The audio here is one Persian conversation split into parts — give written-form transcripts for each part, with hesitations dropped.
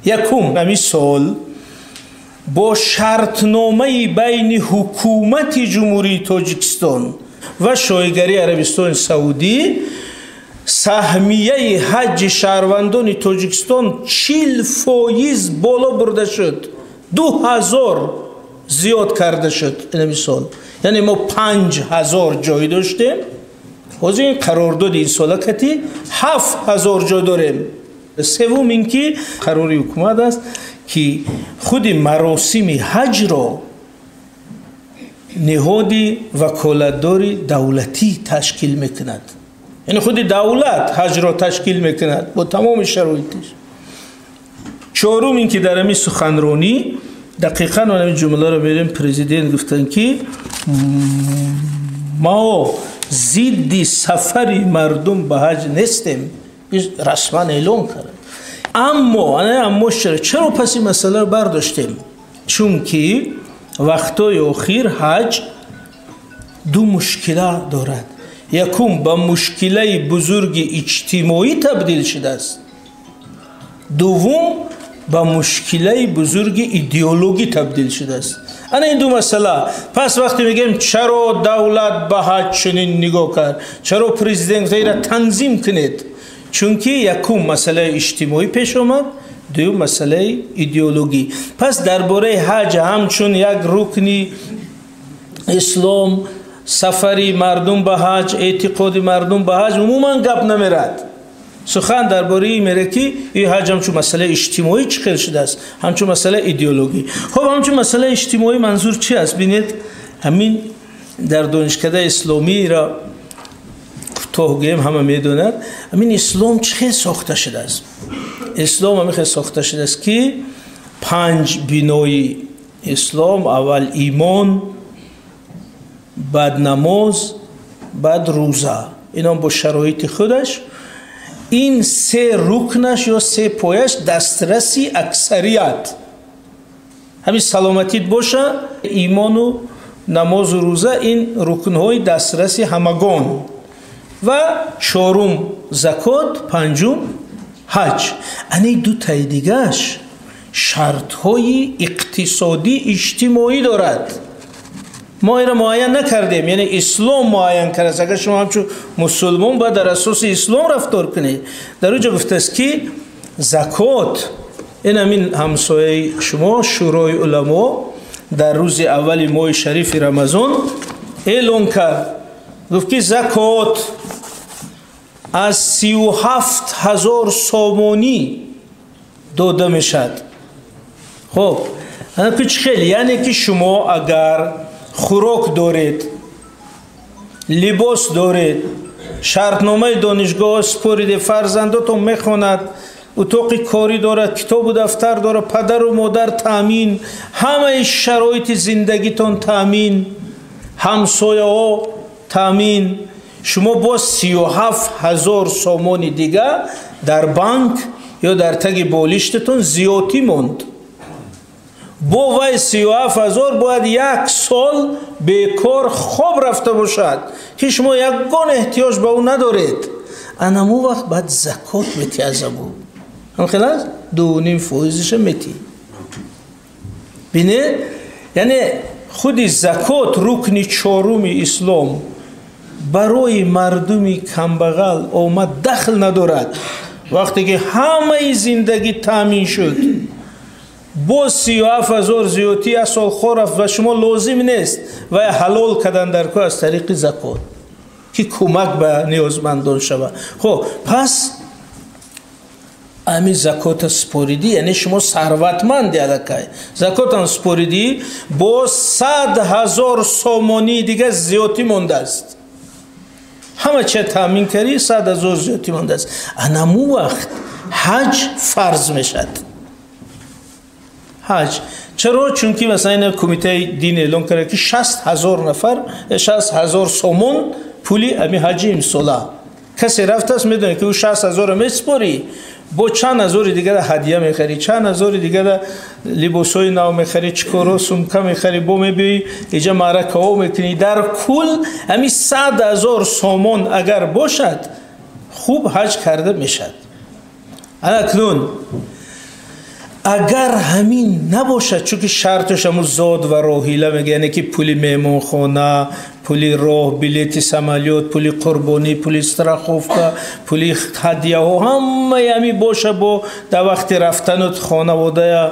یکم امی سال با شرطنامه بین حکومت جمهوری تاجیکستان و شایگری عربستان سعودی سهمیه حج شهروندان تاجیکستان 40% بالا برده شد، 2000 زیاد کرده شد این سال. یعنی ما 5000 جای داشتیم، از این قرارداد این سال کتی 7000 جا داریم. سوم اینکه قرار حکومت است که خود مراسم حج را نهادی وکالتداری دولتی تشکیل میکند. یعنی خود دولت حج را تشکیل میکند با تمام شرایطش. چهارم اینکه در همین سخنرانی دقیقاً همین جمله را میریم پرزیدنت گفتن که ما ضد سفر مردم به حج نیستیم، رسما اعلام کرد. اما چرا پس این مسئله رو برداشتیم؟ چون که وقتای اخیر حج دو مشکل دارد. یکم به مشکل بزرگ اجتماعی تبدیل شده است، دوم به مشکل بزرگ ایدئولوژی تبدیل شده است. این دو مسئله. پس وقتی میگیم چرا دولت به حج چنین نگاه کرد، چرا پرزیدنت را تنظیم کنید؟ چون که یکم مسئله اجتماعی پیش آمد، دوم مسئله ایدئولوژی. پس درباره حج همچون یک رکنی اسلام، سفری مردم به حج، اعتقاد مردم به حج عموما گپ نمیرد. سخن درباره این میره که این حج همچون مسئله اجتماعی چخیل شده است، همچون مسئله ایدئولوژی. خب همچون مسئله اجتماعی منظور چی است؟ بینید همین در دانشکده اسلامی را توگیم همه میدونند همین اسلام چه ساخته شده است. اسلام همیشه ساخته شده است که 5 بنای اسلام: اول ایمان، بعد نماز، بعد روزه. اینا با شرایط خودش. این 3 رکنش یا 3 پایش دسترسی اکثریت همین سلامتیت باشه، ایمان و نماز و روزه، این رکنهای دسترسی همگان. و 4م زکات، 5م حج. این دو تای دیگهش شرطهای اقتصادی اجتماعی دارد. ما این را معین نکردیم، یعنی اسلام معین کرده. اگر شما همچون مسلمان باید در اساس اسلام رفتار کنید. در اونجا گفته است که زکات، این همین همسایه شما شورای علما در روز اول ماه شریف رمضان اعلان کرد، گفت که زکات از 37,000 سامانی داده میشد. خب خیلی یعنی که شما اگر خوراک دارید، لباس دارید، شرطنامه دانشگاه سپرید، فرزنداتون میخواند، اتاق کاری دارد، کتاب و دفتر دارد، پدر و مادر تامین، همه شرایط زندگیتون تامین، همسایه ها تامین، شما با 37,000 سامان دیگه در بانک یا در تگ بالشتتون زیادی موند. با وی 37,000 باید 1 سال بیکار خواب رفته باشد که شما یکگان احتیاج به اون ندارید. انمو وقت باید زکات میتی از ابو هم خلاص 2.5% میتی. بینه یعنی خودی زکات رکن 4م اسلام برای مردمی کمبغل آمد دخل ندارد. وقتی که همه زندگی تامین شد با 37,000 زیادی اصل خورف و شما لازم نیست و حلال کردن در کار از طریق زکات که کمک به نیازمندان شود. خب پس امی زکات سپوریدی یعنی شما ثروتمند یادکای زکات سپوریدی با 100,000 سامانی دیگه زیادی مونده است. همه چه تامین کردی 100,000 زیادی مونده است. انمو وقت حج فرض میشد. حج چرا؟ چون که مثلا این کمیته دین اعلام کرده که 60,000 نفر 60,000 سومون پولی امی حجی امساله. کسی رفته است میدونه که او 60,000 میسپاری، با چند هزار دیگر هدیه میخری، چند هزار دیگر لباسای نو میخری، چکارو سمکه میخری، با میبی اینجا معرکه ها میکنی. در کل امی 100,000 سامان اگر باشد خوب حج کرده میشد. اکنون اگر همین نباشد، چون که شرطش همون زاد و راحیله میگه، یعنی که پولی میمون خانه، پولی راه، بلیت سمالیات، پولی قربانی، پولی استراخوفکا، پولی هدیه ها، همه همی باشه با در وقت رفتنت خانواده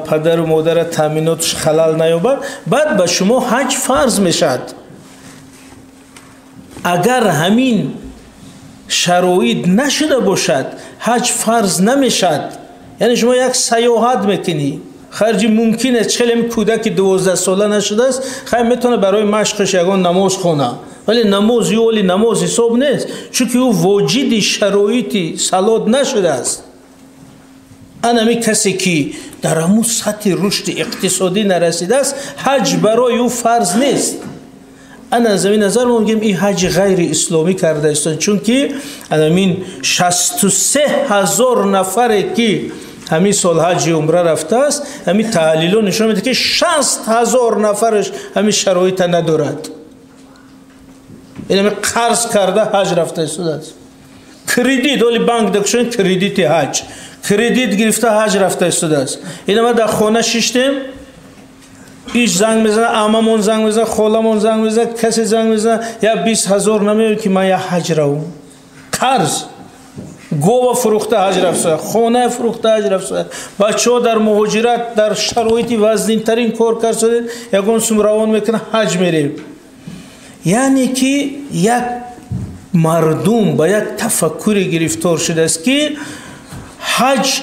پدر و مادر تامیناتش خلل نیابد، بعد به شما حج فرض میشد. اگر همین شرایط نشده باشد حج فرض نمیشد. یعنی شما یک سیاحت میکنی، خرجی ممکنه چلم کودک 12 ساله نشده است، خیلی میتونه برای مشقش یگان نماز خونه، ولی نماز یه ولی نماز حساب نیست، چون که او واجد شرایطی صلات نشده است. انمی کسی که در همون سطح رشد اقتصادی نرسیده است، حج برای او فرض نیست. انا از این نظر ما میگیم این حج غیر اسلامی کرده است، چون که همین 63,000 نفر که همین سال حج عمره رفته است، همین تحلیل نشون میده که 60,000 نفرش همین شرایط ندارد. این همین قرض کرده حج رفته است، کردیت ولی بانک دکشن کردیت حج، کردیت گرفته حج رفته است. این ما در خانه شیشتیم، ایش زنگ میزنه، عممون زنگ میزنه، خالمون زنگ میزنه، کسی زنگ میزنه، یا 20,000 نمیاد که من یا حج روم، قرض، گوه فروخته حج رفته، خانه فروخته حج رفته، بچه ها در مهاجرت در شرایطی وزنین ترین کار کرده، یکون سم روان میکنه حج میریم. یعنی که یک مردم با یک تفکری گرفتار شده است که حج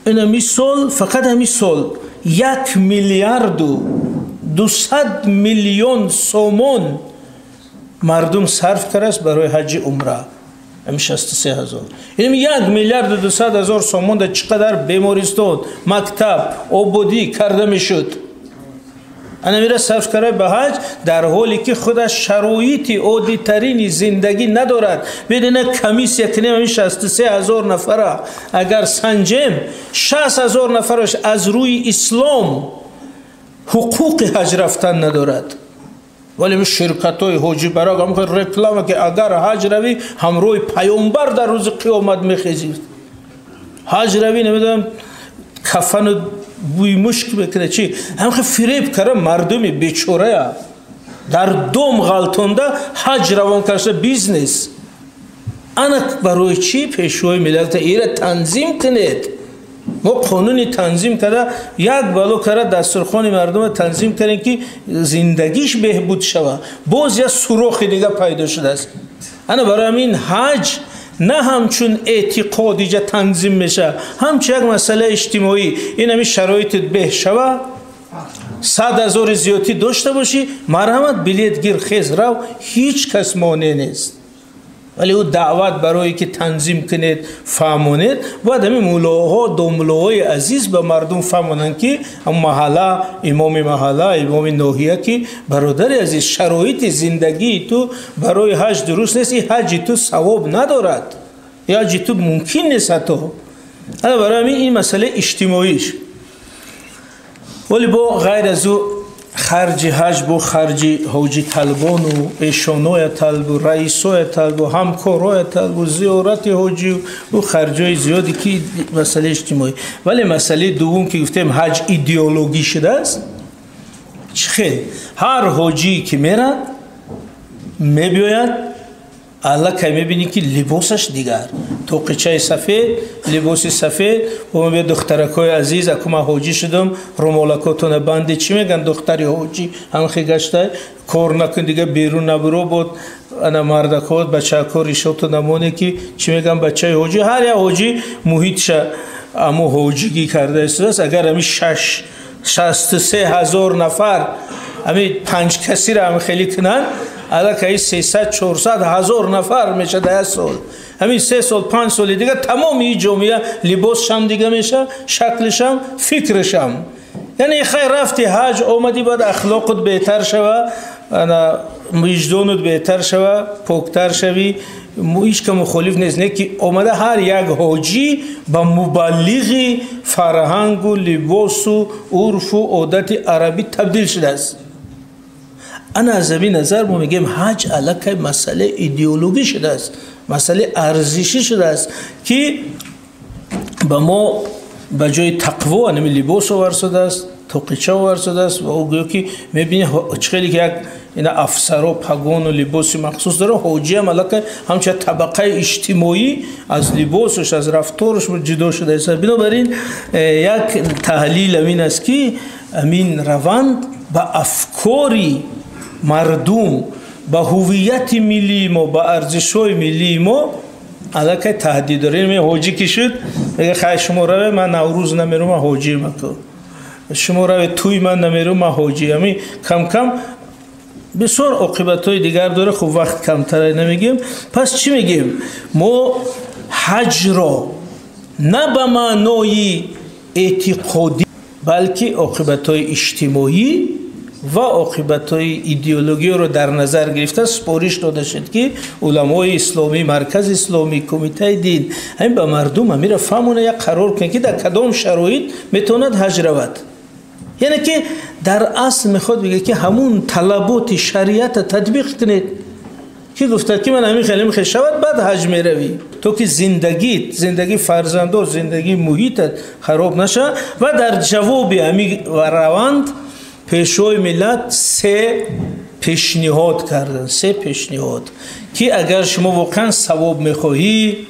این همی سال، فقط همی سال 1,200,000,000 سومون مردم صرف کرده برای حج عمره. همی 63,000. یعنی 1,200,000 سومون در چقدر بیمارستان، مکتب، آبادی کرده میشد. انا میره صرف کرده به حج، در حالی که خودش شرایط عادی ترین زندگی ندارد. بدون کمیس یکنیم همین 63,000 نفره اگر سنجیم، 60,000 نفرش از روی اسلام حقوق حج رفتن ندارد. ولی به شرکت های حاجی براغ هم که رکلامه که اگر حج روی همروی پیامبر در روز قیامت میخیزید. حج روی نمیدونم کفن بوی مشک بکنه چی، همخه فریب کرده مردمی بیچوره در دوم غلطونده حج روان کرده بیزنس. انا برای چی پیشوی ملت ایره تنظیم کنید؟ ما قانونی تنظیم کرده، یک بالو کرده دسترخوان مردم تنظیم کردن که زندگیش بهبود شود، باز یک سوراخ دیگه پیدا شده است. انا برای همین حج نه همچون اعتقادی جا تنظیم میشه، همچون یک مسئله اجتماعی. این همی شرایطت به شود، 100,000 زیادی داشته باشی، مرحمت بلیت گیر خیز رو، هیچ کس مانع نیست. ولی او دعوت برای که تنظیم کنید فهمونید، باید همین مولاها دو مولاهای عزیز به مردم فهمونند که محله، امام محله، امام ناحیه که برادر عزیز شرایط زندگی تو برای حج درست نیست، این حج تو ثواب ندارد، یا حج تو ممکن نیست تو. برای همین این مسئله اجتماعیش. ولی با غیر از او خرج حج با خرج حاجی طلبان و ایشانای طلب و رئیسای طلب و همکارای طلب و زیارت حاجی و خرجای زیادی که مسئله اجتماعی. ولی مسئله دوم که گفتیم حج ایدئولوژی شده است. خیلی هر حاجی که میره میبیاید الله که میبینی که لباسش دیگر، توقیچه سفید، لباس سفید. و من به دخترکای عزیز اکو من حاجی شدم، رومالکاتون بندی چی میگن دختری حاجی هم خی گشته کار نکن دیگه بیرون نبرو بود. انا مردکات بچه ها ریشاتو نمونه که چی میگن بچه حاجی، هر یا حاجی محیطش اما حاجیگی کرده است. اگر همی 63,000 نفر همی 5 کسی را هم خیلی کنن، الان که 300-400,000 نفر میشه در سال. همین 3 سال 5 سال دیگه تمام این جامعه لباسش هم دیگه میشه، شکلش هم، فکرش هم. یعنی خیر رفتی حج اومدی بعد اخلاقت بهتر شوه، وجدانت بهتر شوه، پاکتر شوی، هیچ که مخالف نیست. نه که اومده هر یک حاجی با مبلغ فرهنگ و لباس و عرف و عادت عربی تبدیل شده است. انا از این نظر ما میگیم حج علاقه مسئله ایدئولوژی شده است، مسئله ارزشی شده است که به ما به جای تقوا نمی لباس ورسده است، توقیچه ورسده است و او گویا که میبینی خیلی که یک اینا افسر و پگان و لباس مخصوص داره. حاجی هم علاقه همچه طبقه اجتماعی از لباسش از رفتارش جدا شده است. بنابراین یک تحلیل امین است که امین روند به افکاری مردم، به هویت ملی ما، به ارزش‌های ملی ما علاقه تهدید داره. حاجی که شد میگه خیلی شما روی من نوروز نمیرم، من حاجی مکو، شما روی توی من نمیرم، من حاجی. همین کم کم بسیار عاقبت‌های دیگر داره. خب وقت کمتر نمیگیم. پس چی میگیم؟ ما حج را نه به معنای اعتقادی بلکه عاقبت‌های اجتماعی و عاقبت‌های ایدئولوژی رو در نظر گرفته سپارش داده شد که علمای اسلامی، مرکز اسلامی، کمیته دین همین به مردم امیر فهمونه یک قرار کنه که در کدام شرایط میتوند حج رود. یعنی که در اصل میخواد بگه که همون طلبات شریعت تطبیق کنید که گفته که من همین خیلی شود بعد حج میروی، تو که زندگی فرزندو، زندگی محیطت خراب نشه. و در جواب همین روند پیشوای ملت 3 پیشنهاد کردن. 3 پیشنهاد که اگر شما واقعا ثواب میخواهی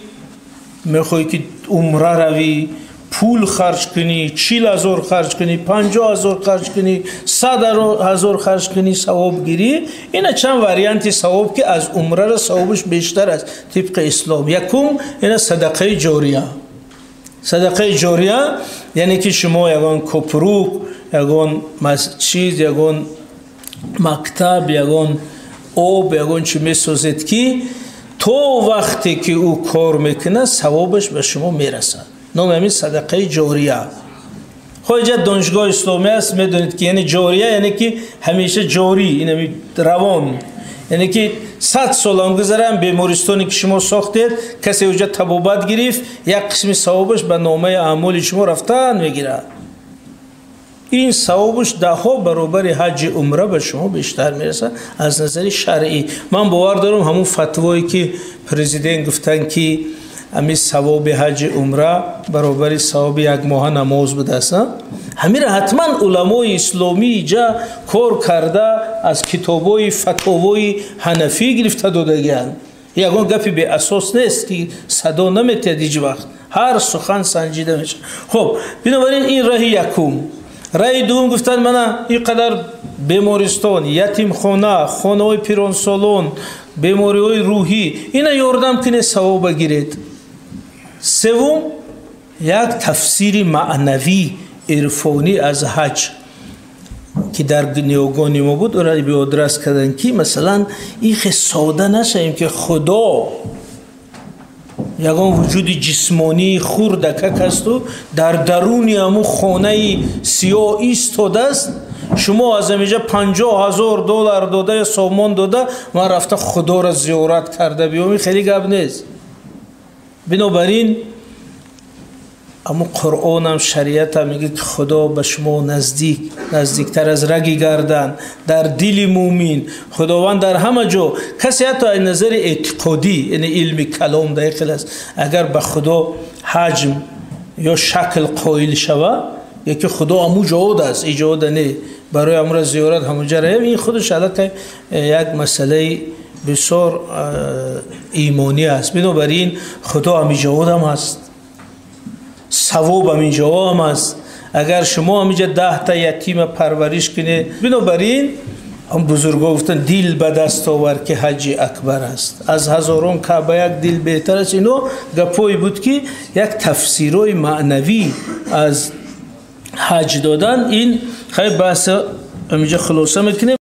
که عمره روی، پول خرج کنی، 40,000 خرج کنی، 50,000 خرج کنی، 100,000 خرج کنی، ثواب گیری. اینا چند واریانت ثواب که از عمره را ثوابش بیشتر است طبق اسلام. یکم اینا صدقه جاریه. صدقه جاریه یعنی که شما یگان کپروک، یگان مسجد، یگان مکتب، یگان آب، یگان چی میسازید که تو وقتی که او کار میکنه ثوابش به شما میرسد. نام همین صدقه جاریه. خواهی دانشگاه اسلامی است میدونید که یعنی جاریه یعنی که همیشه جاری، این روان، یعنی که 100 سال هم گذرم بیمارستانی که شما ساختید کسی اوجا طبابت گرفت یک قسم ثوابش به نامه اعمال شما رفتن میگیره. این ثوابش 10 برابر حج عمره به شما بیشتر میرسه از نظر شرعی. من باور دارم همون فتوایی که پرزیدنت گفتن که همین ثواب حج عمره برابر ثواب یک ماه نماز بوده است، همین را حتما علمای اسلامی اینجا کار کرده از کتابای فتاوای حنفی گرفته دادگیان. یگان گپی به اساس نیست که صدا نمیتید هیچ وقت، هر سخن سنجیده میشه. خب بنابراین این راه یکم. راه دوم گفتن من اینقدر بیمارستان، یتیم خانه، خانه های پیران سالون، بیماری های روحی اینا یاردم کنه ثواب بگیرید. سوم یک تفسیر معنوی عرفانی از حج که در نیوگان ما بود را به آدرس کردن که مثلا این ساده نشیم که خدا یگان وجود جسمانی خردکک است و در درونی همون خانه سیاه ایستاده است. شما از اینجا $50,000 داده یا سامان داده من رفته خدا را زیارت کرده بیام، خیلی گپ نیست. بنابراین اما قرآن هم شریعت هم میگه که خدا به شما نزدیکتر از رگ گردن در دل مومن. خداوند در همه جا. کسی حتی از نظر اعتقادی یعنی علم کلام دقیق است اگر به خدا حجم یا شکل قائل شود یکی خدا همو جهاد است ایجاد نه برای امر زیارت همونجا راه، این خودش علاقه یک مسئله بسیار ایمانی است. بنابراین خدا همین جهاد هم است، ثواب همین جا هم است. اگر شما همینجا 10 تا یتیم پرورش کنه، بنابراین هم بزرگا گفتن دل به دست آور که حج اکبر است، از هزاران کعبه یک دل بهتر است. اینو گپایی بود که یک تفسیرای معنوی از حج دادن. این خیلی بحث همینجا خلاصه میکنه.